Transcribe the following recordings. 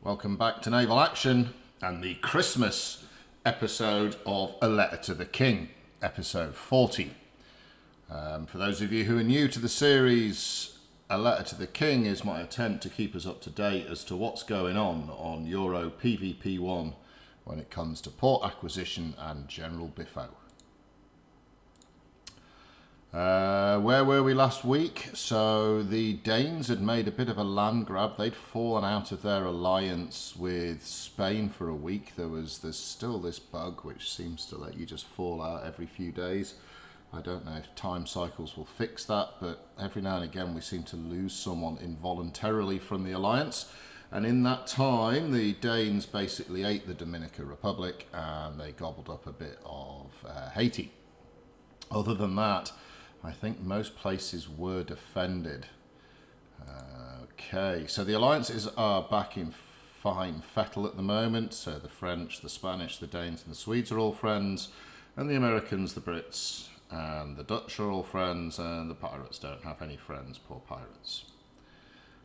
Welcome back to Naval Action and the Christmas episode of A Letter to the King, episode 40. For those of you who are new to the series, A Letter to the King is my attempt to keep us up to date as to what's going on Euro PvP1 when it comes to port acquisition and general biffo. Where were we last week? So the Danes had made a bit of a land grab. They'd fallen out of their alliance with Spain for a week. There's still this bug which seems to let you just fall out every few days. I don't know if time cycles will fix that, but every now and again we seem to lose someone involuntarily from the alliance. And in that time, the Danes basically ate the Dominican Republic and they gobbled up a bit of Haiti. Other than that, I think most places were defended. Okay, so the alliances are back in fine fettle at the moment. So the French, the Spanish, the Danes and the Swedes are all friends. And the Americans, the Brits and the Dutch are all friends. And the pirates don't have any friends, poor pirates.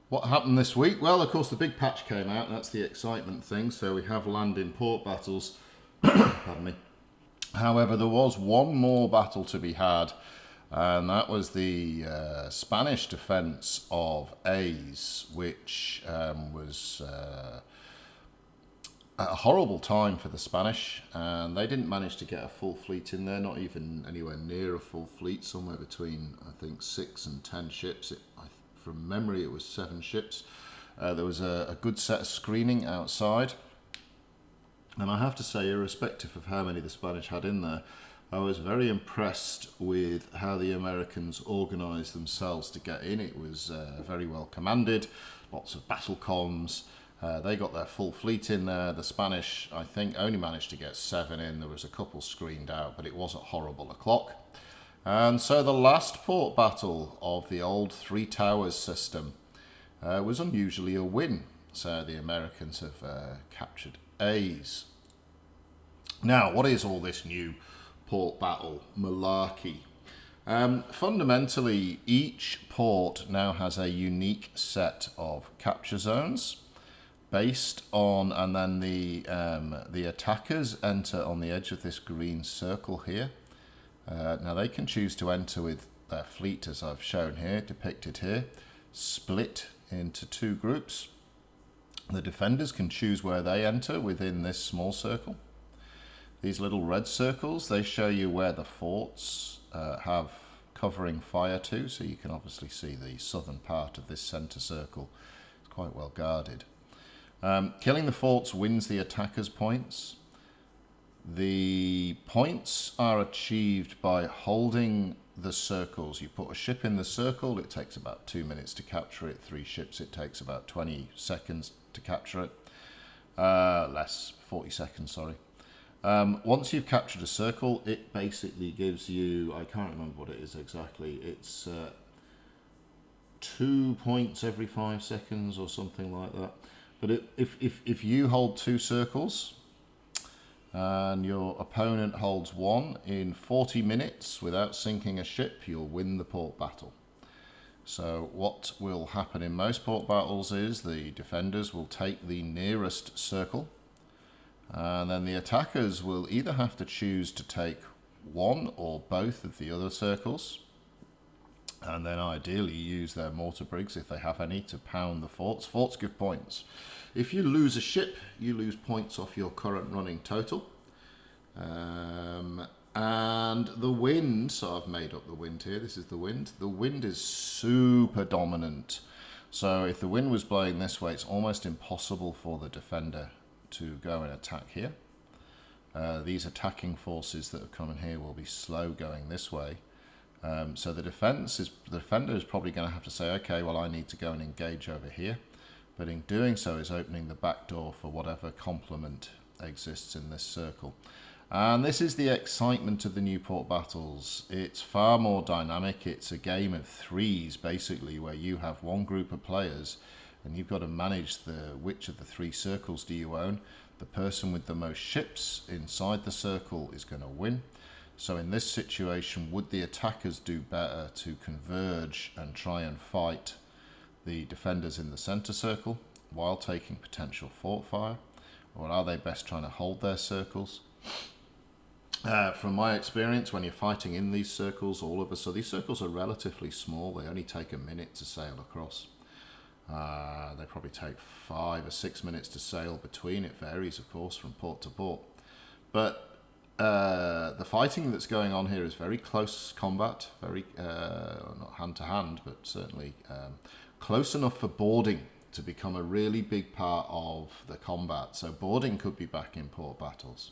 What happened this week? Well, of course, the big patch came out. That's the excitement thing. So we have land in port battles. Pardon me. However, there was one more battle to be had. And that was the Spanish defence of Aix, which was a horrible time for the Spanish. And they didn't manage to get a full fleet in there, not even anywhere near a full fleet, somewhere between, I think, 6 and 10 ships. From memory, it was 7 ships. There was a good set of screening outside. And I have to say, irrespective of how many the Spanish had in there, I was very impressed with how the Americans organised themselves to get in. It was very well commanded, lots of battle comms. They got their full fleet in there. The Spanish, I think, only managed to get 7 in. There was a couple screened out, but it wasn't horrible o'clock. And so the last port battle of the old Three Towers system was unusually a win. So the Americans have captured Aix. Now, what is all this new port battle melarkie? Fundamentally, each port now has a unique set of capture zones based on, and then the attackers enter on the edge of this green circle here. Now they can choose to enter with their fleet, as I've shown here, depicted here, split into 2 groups. The defenders can choose where they enter within this small circle. These little red circles, they show you where the forts have covering fire to, so you can obviously see the southern part of this centre circle. It's quite well guarded. Killing the forts wins the attackers' points. The points are achieved by holding the circles. You put a ship in the circle, it takes about 2 minutes to capture it. 3 ships, it takes about 20 seconds to capture it. 40 seconds, sorry. Once you've captured a circle, it basically gives you, I can't remember what it is exactly, it's 2 points every 5 seconds or something like that. But if you hold 2 circles and your opponent holds 1 in 40 minutes without sinking a ship, you'll win the port battle. So what will happen in most port battles is the defenders will take the nearest circle, and then the attackers will either have to choose to take 1 or both of the other circles, and then ideally use their mortar brigs, if they have any, to pound the forts. Forts give points. If you lose a ship, you lose points off your current running total. And the wind, so I've made up the wind here, this is the wind. The wind is super dominant. So if the wind was blowing this way, it's almost impossible for the defender to go and attack here. These attacking forces that are coming here will be slow going this way. So the defender is probably going to have to say, okay, well, I need to go and engage over here. But in doing so is opening the back door for whatever complement exists in this circle. And this is the excitement of the new port battles. It's far more dynamic. It's a game of 3s, basically, where you have one group of players and you've got to manage which of the 3 circles do you own. The person with the most ships inside the circle is going to win. So in this situation, would the attackers do better to converge and try and fight the defenders in the center circle, while taking potential fort fire, or are they best trying to hold their circles? From my experience, when you're fighting in these circles, so these circles are relatively small. They only take a minute to sail across. They probably take 5 or 6 minutes to sail between. It varies, of course, from port to port. But the fighting that's going on here is very close combat, very not hand to hand, but certainly close enough for boarding to become a really big part of the combat. So boarding could be back in port battles.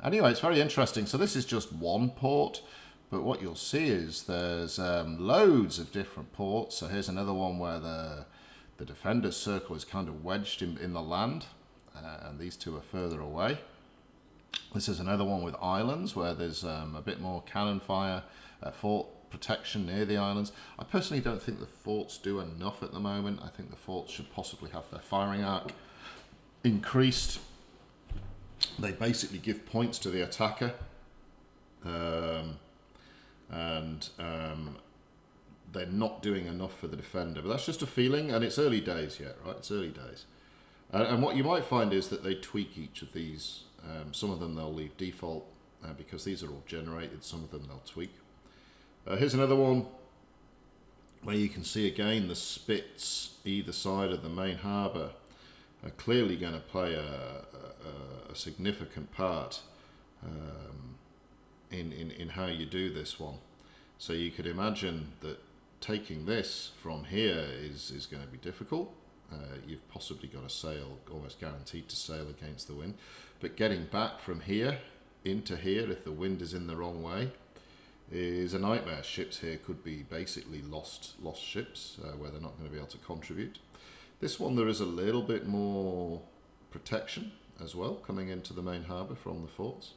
Anyway, it's very interesting. So this is just one port, but what you'll see is there's loads of different ports. So here's another one where the defender's circle is kind of wedged in the land, and these two are further away. This is another one with islands where there's a bit more cannon fire, fort protection near the islands. I personally don't think the forts do enough at the moment. I think the forts should possibly have their firing arc increased. They basically give points to the attacker, and they're not doing enough for the defender. But that's just a feeling, and it's early days yet, right? It's early days. And what you might find is that they tweak each of these. Some of them they'll leave default because these are all generated. Some of them they'll tweak. Here's another one where you can see again the spits either side of the main harbour are clearly going to play a significant part in how you do this one. So you could imagine that taking this from here is going to be difficult. You've possibly got to sail, almost guaranteed to sail against the wind. But getting back from here into here, if the wind is in the wrong way, is a nightmare. Ships here could be basically lost ships where they're not going to be able to contribute. This one, there is a little bit more protection as well coming into the main harbour from the forts.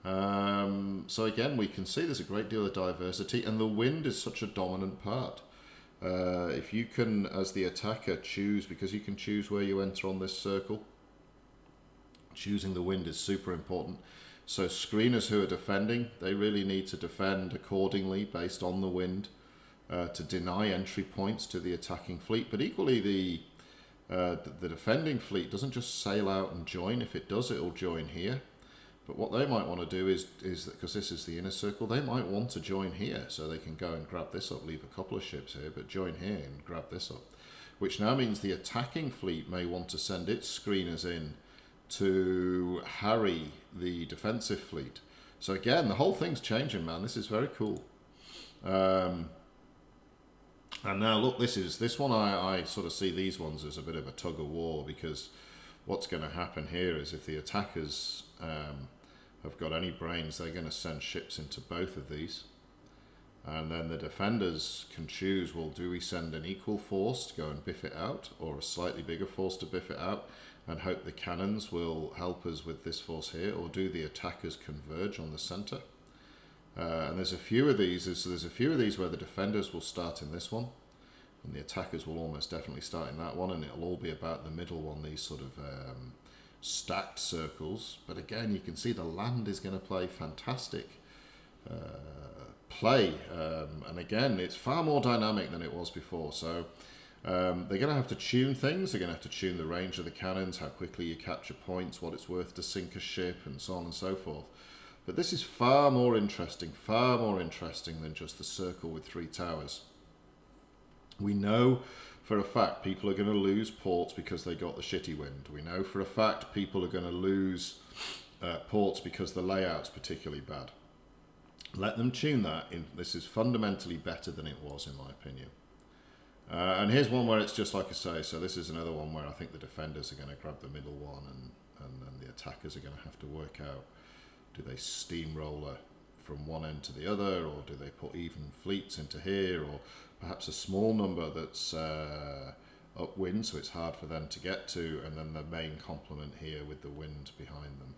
So again, we can see there's a great deal of diversity, and the wind is such a dominant part. If you can, as the attacker, choose, because you can choose where you enter on this circle, choosing the wind is super important. So screeners who are defending, they really need to defend accordingly based on the wind to deny entry points to the attacking fleet. But equally, the defending fleet doesn't just sail out and join. If it does, it'll join here. But what they might want to do is because this is the inner circle, they might want to join here so they can go and grab this up, leave a couple of ships here, but join here and grab this up. Which now means the attacking fleet may want to send its screeners in to harry the defensive fleet. So again, the whole thing's changing, man. This is very cool. And now look, this one I sort of see these ones as a bit of a tug of war, because what's going to happen here is if the attackers have got any brains, they're going to send ships into both of these. And then the defenders can choose, well, do we send an equal force to go and biff it out, or a slightly bigger force to biff it out, and hope the cannons will help us with this force here, or do the attackers converge on the centre? And there's a few of these. There's a few of these where the defenders will start in this one, and the attackers will almost definitely start in that one, and it'll all be about the middle one, these sort of stacked circles. But again, you can see the land is going to play fantastic play, and again, it's far more dynamic than it was before. So they're going to have to tune things. They're going to have to tune the range of the cannons, how quickly you capture points, what it's worth to sink a ship, and so on and so forth. But this is far more interesting than just the circle with 3 towers. We know for a fact people are going to lose ports because they got the shitty wind. We know for a fact people are going to lose ports because the layout's particularly bad. Let them tune that. This is fundamentally better than it was, in my opinion. And here's one where it's just like I say. So this is another one where I think the defenders are going to grab the middle one, and then the attackers are going to have to work out, do they steamroller from one end to the other, or do they put even fleets into here, or perhaps a small number that's upwind, so it's hard for them to get to, and then the main complement here with the wind behind them.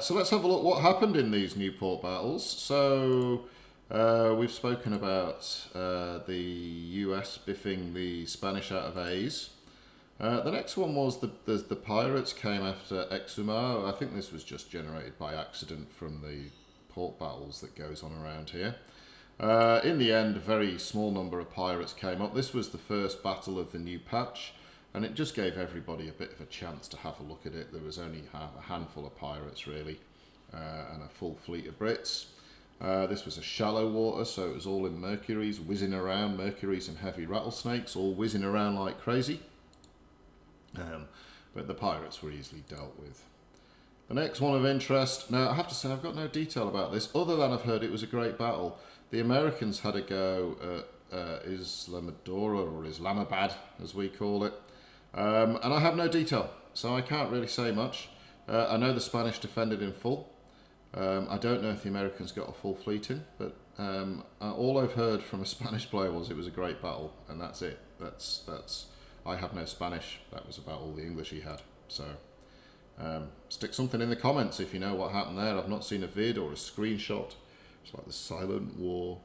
So let's have a look what happened in these Newport battles. So we've spoken about the US biffing the Spanish out of A's. The next one was the pirates came after Exuma. I think this was just generated by accident from the port battles that goes on around here. In the end, a very small number of pirates came up. This was the first battle of the new patch, and it just gave everybody a bit of a chance to have a look at it. There was only a handful of pirates, really, and a full fleet of Brits. This was a shallow water, so it was all in Mercuries, whizzing around, Mercuries and heavy rattlesnakes, all whizzing around like crazy. But the pirates were easily dealt with. The next one of interest, now I have to say I've got no detail about this, other than I've heard it was a great battle. The Americans had a go at Islamadora, or Islamabad as we call it, and I have no detail, so I can't really say much. I know the Spanish defended in full. I don't know if the Americans got a full fleet in, but all I've heard from a Spanish player was it was a great battle, and that's it. That's. I have no Spanish. That was about all the English he had. So stick something in the comments if you know what happened there. I've not seen a vid or a screenshot. It's like the silent war.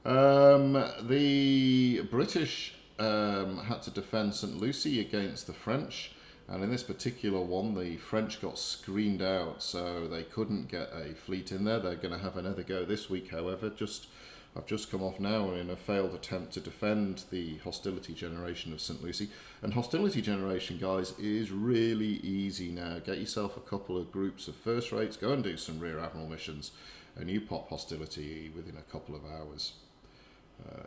The British had to defend St. Lucie against the French. And in this particular one, the French got screened out, so they couldn't get a fleet in there. They're going to have another go this week, however. I've just come off now in a failed attempt to defend the hostility generation of St. Lucie. And hostility generation, guys, is really easy now. Get yourself a couple of groups of first rates, go and do some rear admiral missions, and you pop hostility within a couple of hours,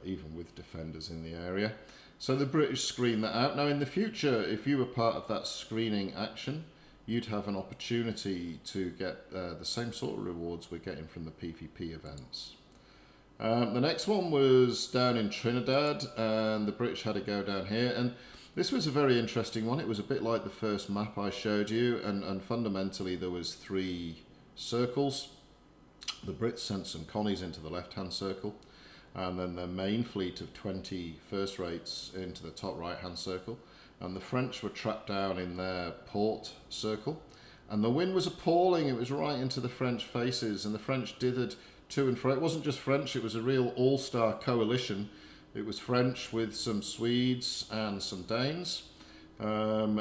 even with defenders in the area. So the British screened that out. Now in the future, if you were part of that screening action, you'd have an opportunity to get the same sort of rewards we're getting from the PvP events. The next one was down in Trinidad, and the British had to go down here. And this was a very interesting one. It was a bit like the first map I showed you, and fundamentally there was 3 circles. The Brits sent some Connies into the left-hand circle, and then their main fleet of 20 first rates into the top right-hand circle. And the French were trapped down in their port circle. And the wind was appalling. It was right into the French faces, and the French dithered to and fro. It wasn't just French, it was a real all-star coalition. It was French with some Swedes and some Danes. And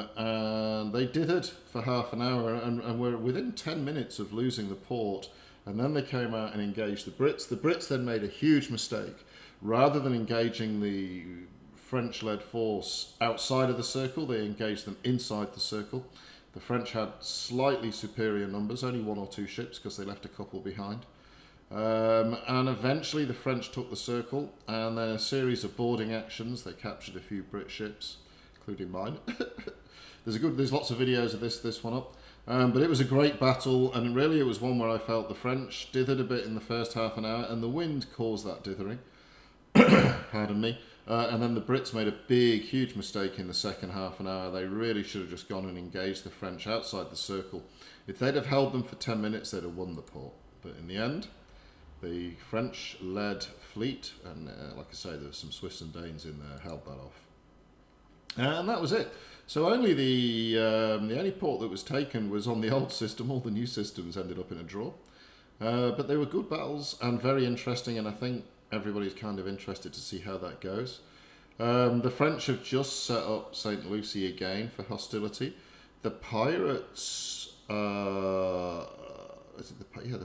they dithered for half an hour and were within 10 minutes of losing the port. And then they came out and engaged the Brits. The Brits then made a huge mistake. Rather than engaging the French-led force outside of the circle, they engaged them inside the circle. The French had slightly superior numbers, only 1 or 2 ships because they left a couple behind. And eventually the French took the circle, and then a series of boarding actions. They captured a few Brit ships, including mine. There's lots of videos of this one up. But it was a great battle, and really it was one where I felt the French dithered a bit in the first half an hour, and the wind caused that dithering. Pardon me. And then the Brits made a big, huge mistake in the second half an hour. They really should have just gone and engaged the French outside the circle. If they'd have held them for 10 minutes, they'd have won the port. But in the end, the French-led fleet, and like I say, there were some Swiss and Danes in there, held that off. And that was it. So only the only port that was taken was on the old system. All the new systems ended up in a draw. But they were good battles and very interesting, and I think everybody's kind of interested to see how that goes. The French have just set up St. Lucie again for hostility. The pirates... the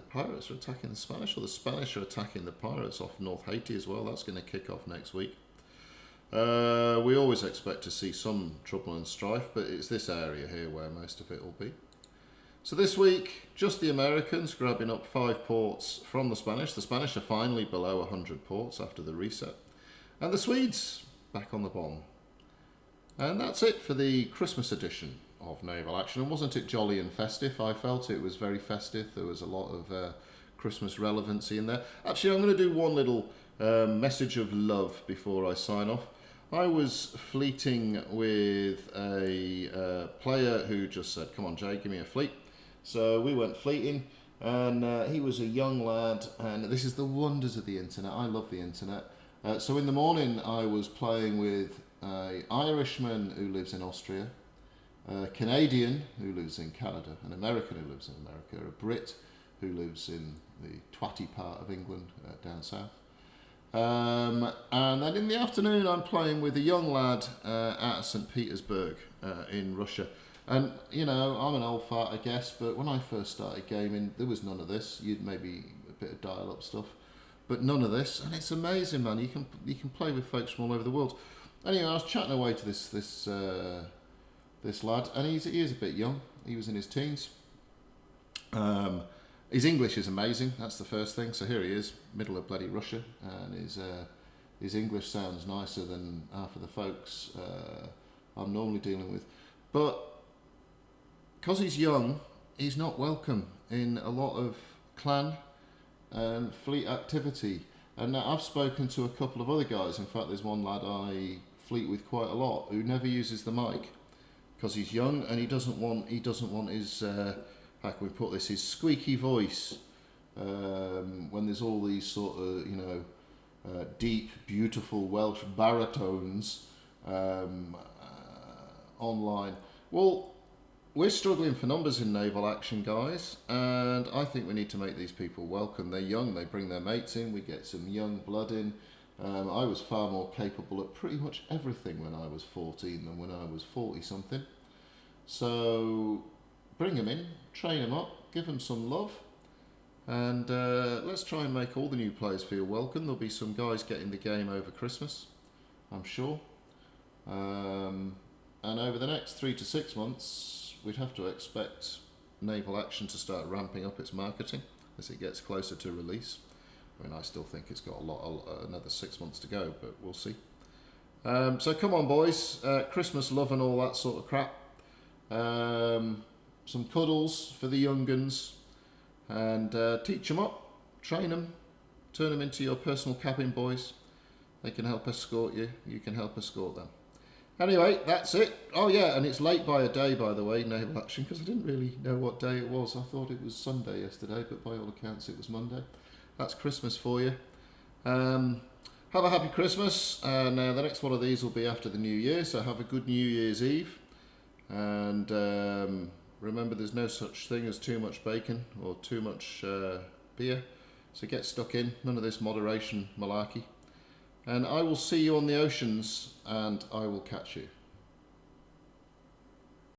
pirates are attacking the Spanish, or the Spanish are attacking the pirates off North Haiti as well. That's going to kick off next week. We always expect to see some trouble and strife, but it's this area here where most of it will be. So this week, just the Americans grabbing up 5 ports from the Spanish. The Spanish are finally below 100 ports after the reset. And the Swedes back on the bomb. And that's it for the Christmas edition of Naval Action. And wasn't it jolly and festive? I felt it was very festive. There was a lot of Christmas relevancy in there. Actually, I'm going to do one little message of love before I sign off. I was fleeting with a player who just said, "Come on, Jay, give me a fleet." So we went fleeting, and he was a young lad, and this is the wonders of the internet. I love the internet. So in the morning, I was playing with an Irishman who lives in Austria, a Canadian who lives in Canada, an American who lives in America, a Brit who lives in the twatty part of England down south. And then in the afternoon, I'm playing with a young lad at St. Petersburg in Russia. And, you know, I'm an old fart, I guess, but when I first started gaming, there was none of this. You'd maybe a bit of dial-up stuff. but none of this, and it's amazing, man. You can play with folks from all over the world. Anyway, I was chatting away to this lad, and he is a bit young. He was in his teens. His English is amazing. That's the first thing. So here he is, middle of bloody Russia, and his English sounds nicer than half of the folks I'm normally dealing with. But because he's young, he's not welcome in a lot of clan and fleet activity. And I've spoken to a couple of other guys. In fact, there's one lad I fleet with quite a lot who never uses the mic because he's young and he doesn't want his how can we put this, his squeaky voice when there's all these sort of deep, beautiful Welsh baritones online. Well, we're struggling for numbers in naval action, guys, and I think we need to make these people welcome. They're young, they bring their mates in, we get some young blood in. I was far more capable at pretty much everything when I was 14 than when I was 40 something. So bring them in, train them up, give them some love, and let's try and make all the new players feel welcome. There'll be some guys getting the game over Christmas, I'm sure. And over the next 3 to 6 months, we'd have to expect naval action to start ramping up its marketing as it gets closer to release. I mean, I still think it's got another 6 months to go, but we'll see. So come on, boys, Christmas love and all that sort of crap. Some cuddles for the young guns, and teach them up, train them, turn them into your personal cabin boys. They can help escort you, you can help escort them. Anyway, that's it. Oh yeah, and it's late by a day, by the way, naval action, because I didn't really know what day it was. I thought it was Sunday yesterday, but by all accounts it was Monday. That's Christmas for you. Have a happy Christmas. Now the next one of these will be after the New Year, so have a good New Year's Eve. And remember, there's no such thing as too much bacon or too much beer. So get stuck in. None of this moderation malarkey. And I will see you on the oceans, and I will catch you.